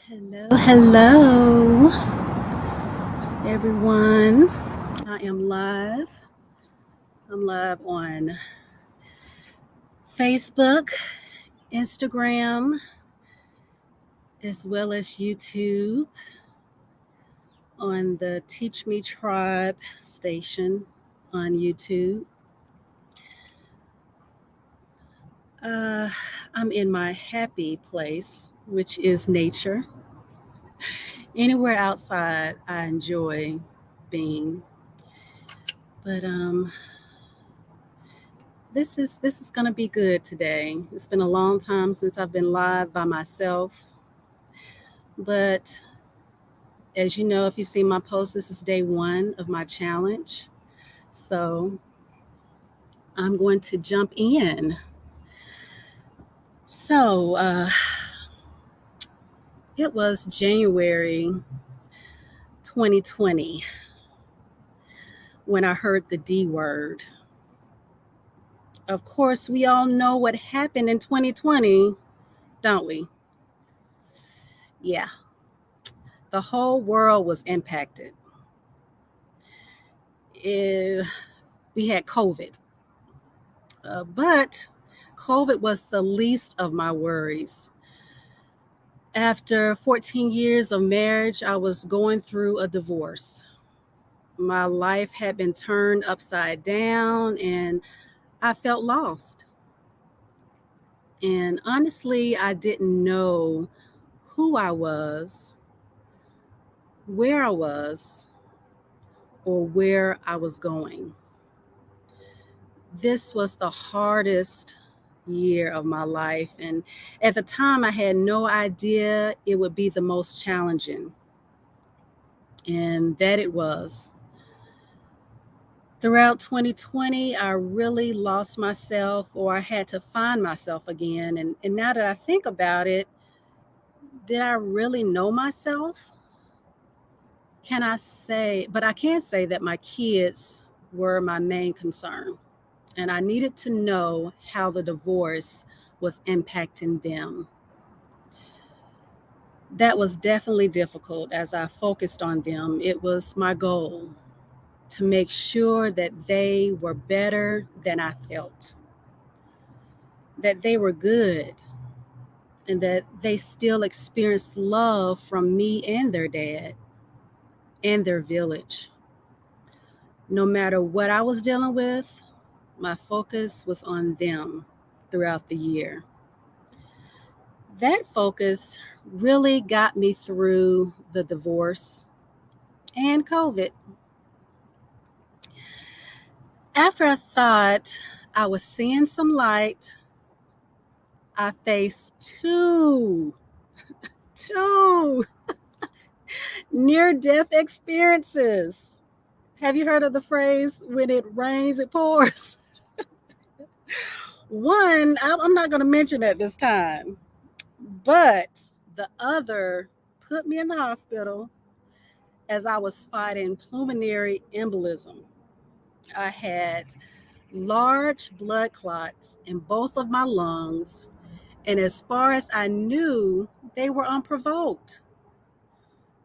Hello, everyone. I am live. I'm live on Facebook, Instagram, as well as YouTube on the Teach Me Tribe station on YouTube. Uh, I'm in my happy place, which is nature. Anywhere outside, I enjoy being. But this is gonna be good today. It's been a long time since I've been live by myself, but as you know, if you've seen my post, this is day one of my challenge. So I'm going to jump in. So it was January 2020 when I heard the D word. Of course, we all know what happened in 2020, don't we? Yeah, the whole world was impacted. Eh, we had COVID, but COVID was the least of my worries. After 14 years of marriage, I was going through a divorce. My life had been turned upside down and I felt lost. And honestly, I didn't know who I was, where I was, or where I was going. This was the hardest year of my life. And at the time, I had no idea it would be the most challenging. And that it was. Throughout 2020, I really lost myself, or I had to find myself again. And now that I think about it, did I really know myself? Can I say, but I can say that my kids were my main concern. And I needed to know how the divorce was impacting them. That was definitely difficult as I focused on them. It was my goal to make sure that they were better than I felt, that they were good, and that they still experienced love from me and their dad and their village. No matter what I was dealing with, my focus was on them throughout the year. That focus really got me through the divorce and COVID. After I thought I was seeing some light, I faced two near death experiences. Have you heard of the phrase, when it rains, it pours? One, I'm not going to mention at this time, but the other put me in the hospital as I was fighting pulmonary embolism. I had large blood clots in both of my lungs, and as far as I knew, they were unprovoked.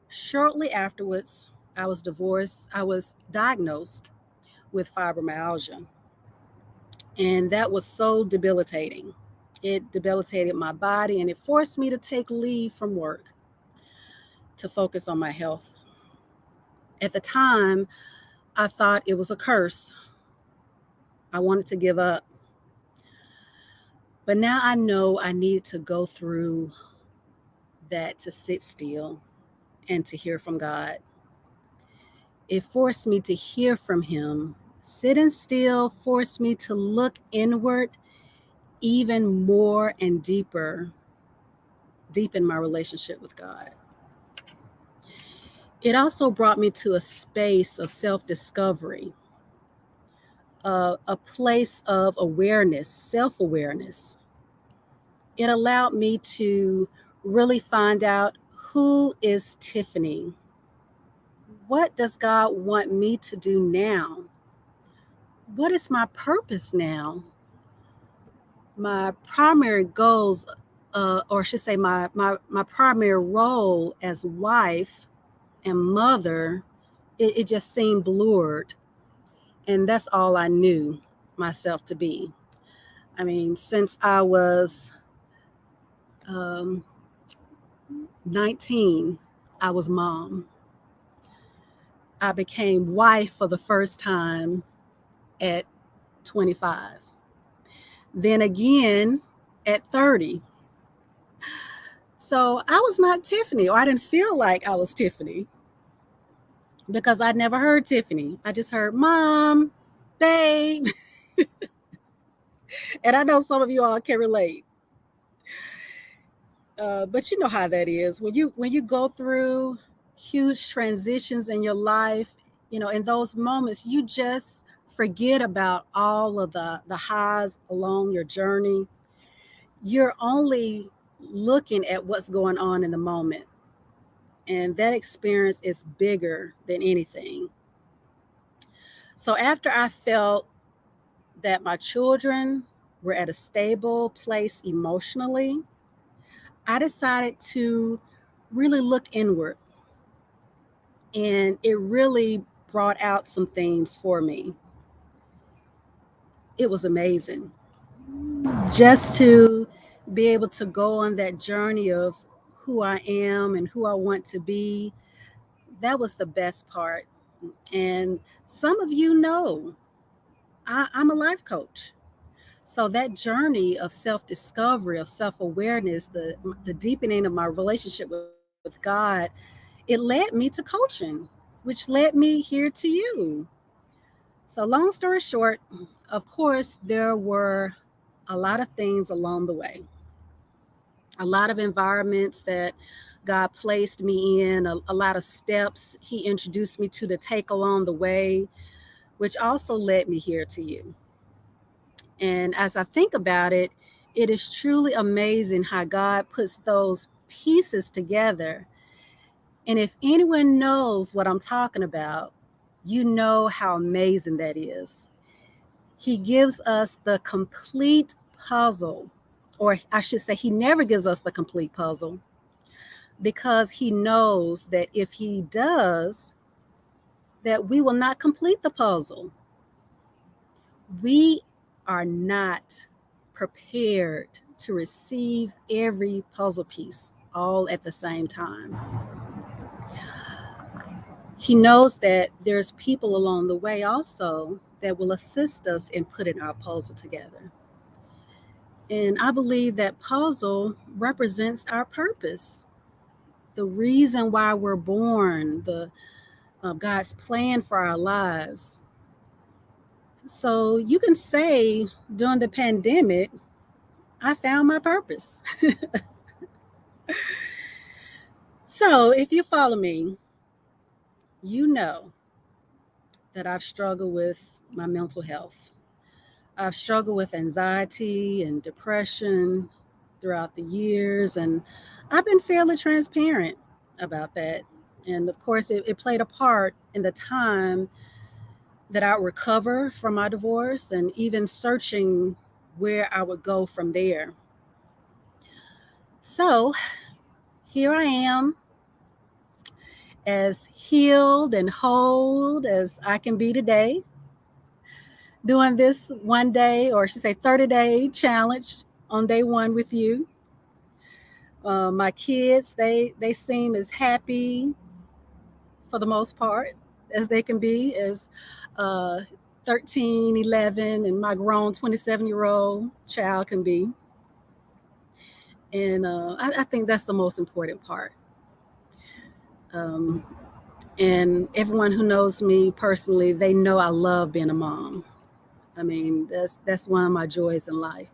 Shortly afterwards, I was divorced. I was diagnosed with fibromyalgia, and that was so debilitating. It debilitated my body and it forced me to take leave from work to focus on my health. At the time, I thought it was a curse. I wanted to give up. But now I know I needed to go through that to sit still and to hear from God. It forced me to hear from Him. Sitting still forced me to look inward even more and deeper, deepen my relationship with God. It also brought me to a space of self discovery, a place of awareness, self awareness. It allowed me to really find out, who is Tiffany? What does God want me to do now? What is my purpose now? My primary goals or I should say, my primary role as wife and mother, it just seemed blurred. And that's all I knew myself to be. I mean, since I was um, 19, I was mom. I became wife for the first time at 25. Then again at 30. So I was not Tiffany, or I didn't feel like I was Tiffany because I'd never heard Tiffany. I just heard mom, babe. And I know some of you all can relate. But you know how that is when you go through huge transitions in your life. In those moments, you just forget about all of the highs along your journey. You're only looking at what's going on in the moment, and that experience is bigger than anything. So after I felt that my children were at a stable place emotionally, I decided to really look inward, and it really brought out some things for me. It was amazing just to be able to go on that journey of who I am and who I want to be. That was the best part. And some of you know I'm a life coach. So that journey of self-discovery, of self-awareness, the deepening of my relationship with God, it led me to coaching, which led me here to you. So long story short, of course, there were a lot of things along the way, a lot of environments that God placed me in, a lot of steps He introduced me to take along the way, which also led me here to you. And as I think about it, it is truly amazing how God puts those pieces together. And if anyone knows what I'm talking about, you know how amazing that is. He gives us the complete puzzle, or I should say, He never gives us the complete puzzle because He knows that if He does, that we will not complete the puzzle. We are not prepared to receive every puzzle piece all at the same time. He knows that there's people along the way also that will assist us in putting our puzzle together. And I believe that puzzle represents our purpose, the reason why we're born, the God's plan for our lives. So you can say during the pandemic, I found my purpose. So if you follow me, you know that I've struggled with my mental health. I've struggled with anxiety and depression throughout the years, and I've been fairly transparent about that. And of course, it played a part in the time that I would recover from my divorce and even searching where I would go from there. So here I am, as healed and whole as I can be today, doing this 1 day, or I should say 30-day challenge on day one with you. My kids, they seem as happy for the most part as they can be, as uh, 13, 11, and my grown 27-year-old child can be. And I think that's the most important part. Um, and everyone who knows me personally, they know I love being a mom. I mean, that's one of my joys in life.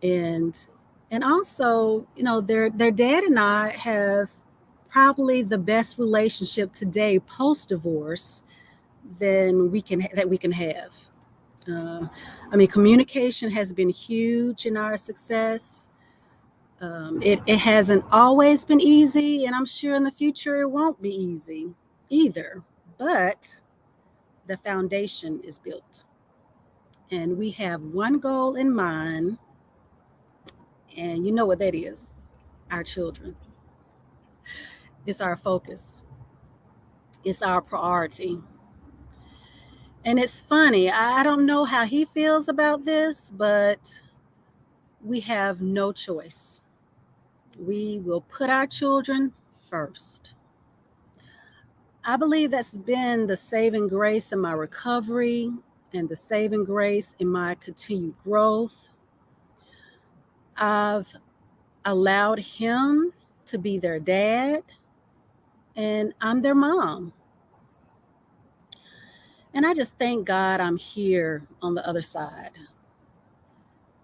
And also, their dad and I have probably the best relationship today post divorce than we can have. Uh, I mean, communication has been huge in our success. It hasn't always been easy, and I'm sure in the future it won't be easy either. But the foundation is built, and we have one goal in mind, And you know what that is? Our children. It's our focus, it's our priority. And it's funny, I don't know how he feels about this, but we have no choice. We will put our children first. I believe that's been the saving grace in my recovery and the saving grace in my continued growth. I've allowed him to be their dad, and I'm their mom. And I just thank God I'm here on the other side,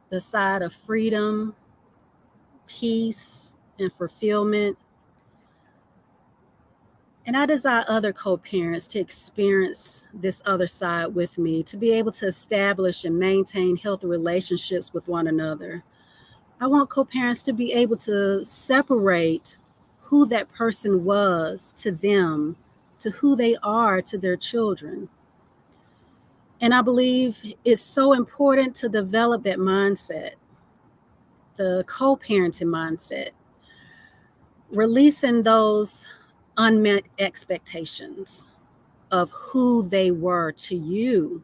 the side of freedom, peace, and fulfillment. And I desire other co parents to experience this other side with me, to be able to establish and maintain healthy relationships with one another. I want co parents to be able to separate who that person was to them, to who they are to their children. And I believe it's so important to develop that mindset, the co parenting mindset, releasing those unmet expectations of who they were to you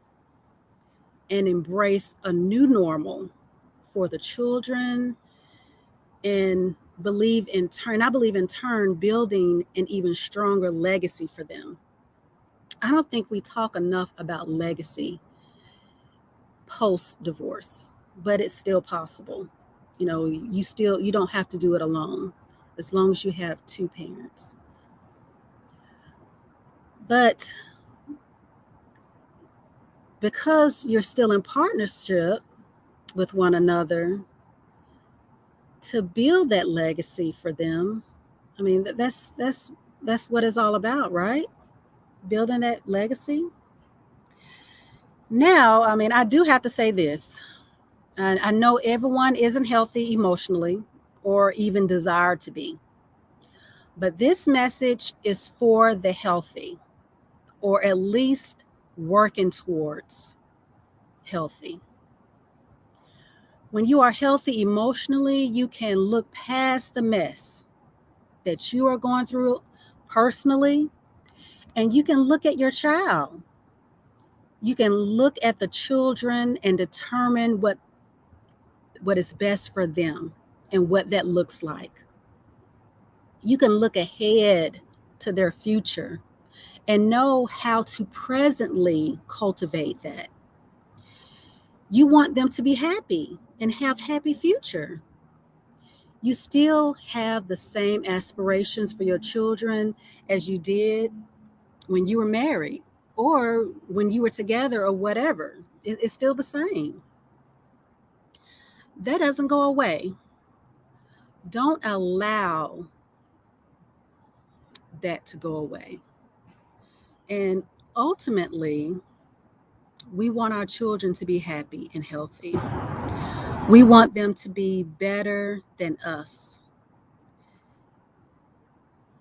and embrace a new normal for the children, and I believe in turn building an even stronger legacy for them. I don't think we talk enough about legacy post divorce, but it's still possible. You don't have to do it alone as long as you have two parents. But because you're still in partnership with one another, to build that legacy for them, I mean, that's what it's all about, right? Building that legacy. Now, I mean, I do have to say this. I know everyone isn't healthy emotionally or even desire to be, but this message is for the healthy, or at least working towards healthy. When you are healthy emotionally, you can look past the mess that you are going through personally, and you can look at your child. You can look at the children and determine what is best for them and what that looks like. You can look ahead to their future and know how to presently cultivate that. You want them to be happy and have happy future. You still have the same aspirations for your children as you did when you were married or when you were together or whatever. It's still the same. That doesn't go away. Don't allow that to go away. And ultimately, we want our children to be happy and healthy. We want them to be better than us.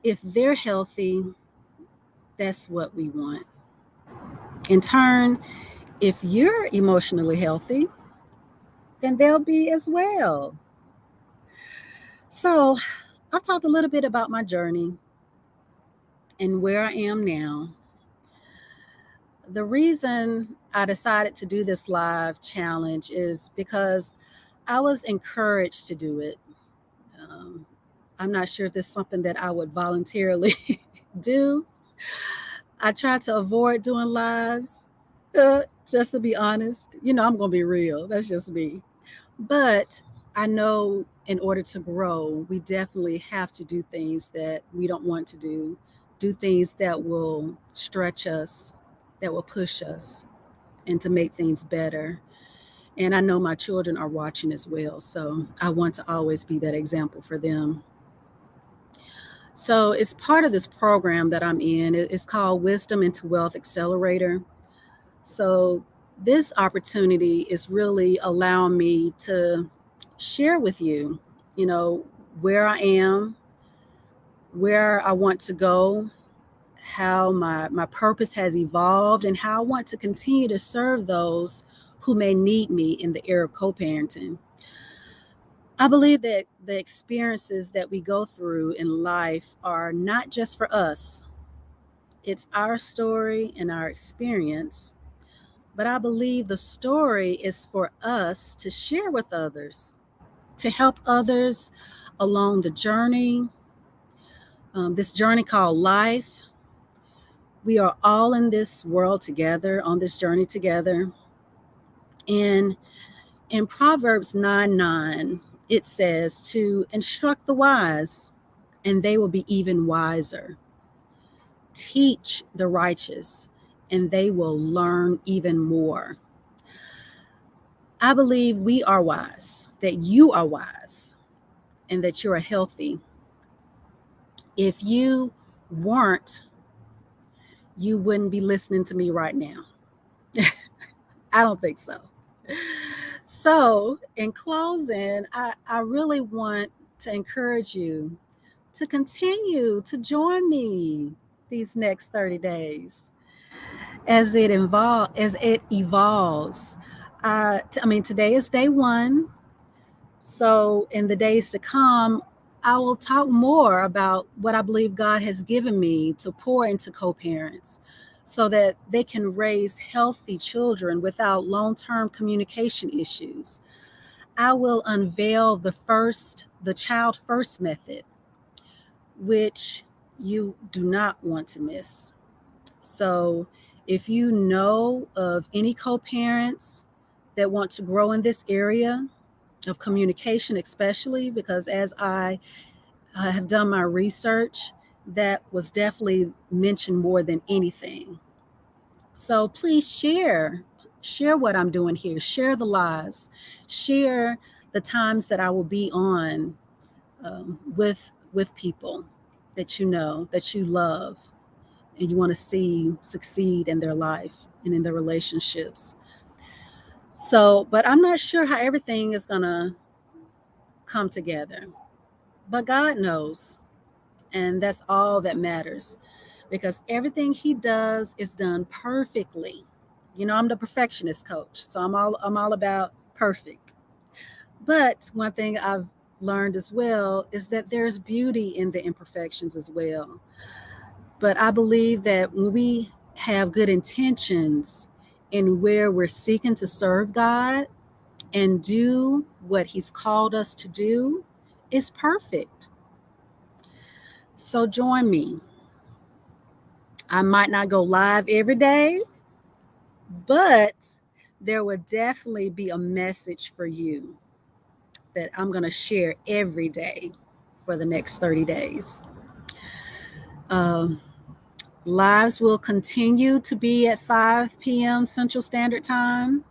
If they're healthy, that's what we want. In turn, if you're emotionally healthy, then they'll be as well. So, I've talked a little bit about my journey and where I am now. The reason I decided to do this live challenge is because I was encouraged to do it. Um, I'm not sure if this is something that I would voluntarily do. I try to avoid doing lives, just to be honest. I'm going to be real. That's just me. But I know in order to grow, we definitely have to do things that we don't want to do things that will stretch us, that will push us, and to make things better. And I know my children are watching as well. So I want to always be that example for them. So it's part of this program that I'm in. It's called Wisdom into Wealth Accelerator. So this opportunity is really allowing me to share with you, you know, where I am, where I want to go, how my purpose has evolved, and how I want to continue to serve those who may need me in the era of co parenting. I believe that the experiences that we go through in life are not just for us. It's our story and our experience, but I believe the story is for us to share with others, to help others along the journey, this journey called life. We are all in this world together, on this journey together. And in Proverbs 9:9, it says to instruct the wise, and they will be even wiser. Teach the righteous, and they will learn even more. I believe we are wise, that you are wise, and that you are healthy. If you weren't, you wouldn't be listening to me right now. I don't think so. So, in closing, I really want to encourage you to continue to join me these next 30 days as it evolves. Today is day one. So, in the days to come, I will talk more about what I believe God has given me to pour into co parents so that they can raise healthy children without long term communication issues. I will unveil the child first method, which you do not want to miss. So, if you know of any co parents that want to grow in this area, of communication, especially because as I have done my research, that was definitely mentioned more than anything. So please share what I'm doing here, share the lives, share the times that I will be on with people that you know, that you love, and you want to see succeed in their life and in their relationships. So, but I'm not sure how everything is gonna come together. But God knows. And that's all that matters because everything he does is done perfectly. You know, I'm the perfectionist coach, so I'm all about perfect. But one thing I've learned as well is that there's beauty in the imperfections as well. But I believe that when we have good intentions in where we're seeking to serve God and do what he's called us to do, it's perfect. So join me. I might not go live every day, but there will definitely be a message for you that I'm going to share every day for the next 30 days. Um, Lives will continue to be at 5 p.m. Central Standard Time.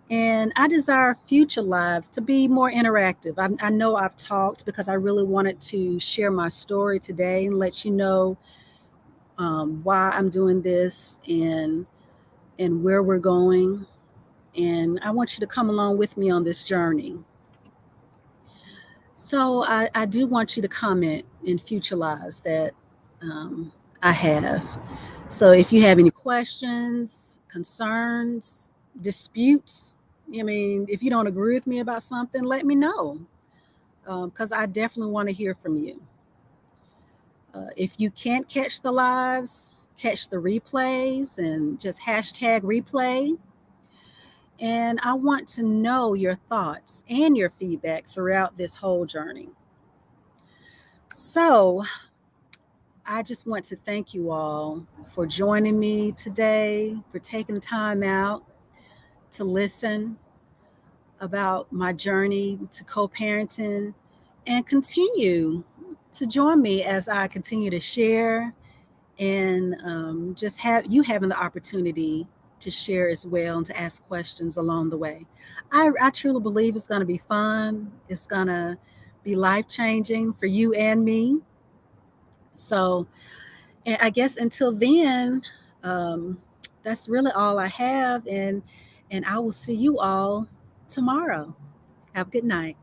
And I desire future lives to be more interactive. I know I've talked because I really wanted to share my story today and let you know why I'm doing this and where we're going. And I want you to come along with me on this journey. So I do want you to comment in future lives that um, I have. So if you have any questions, concerns, disputes, I mean, if you don't agree with me about something, let me know because I definitely want to hear from you. If you can't catch the lives, catch the replays and just hashtag replay. And I want to know your thoughts and your feedback throughout this whole journey. So I just want to thank you all for joining me today, for taking the time out to listen about my journey to co parenting and continue to join me as I continue to share and just have you having the opportunity to share as well and to ask questions along the way. I truly believe it's going to be fun. It's going to be life changing for you and me. So, and I guess until then, um, that's really all I have. And I will see you all tomorrow. Have a good night.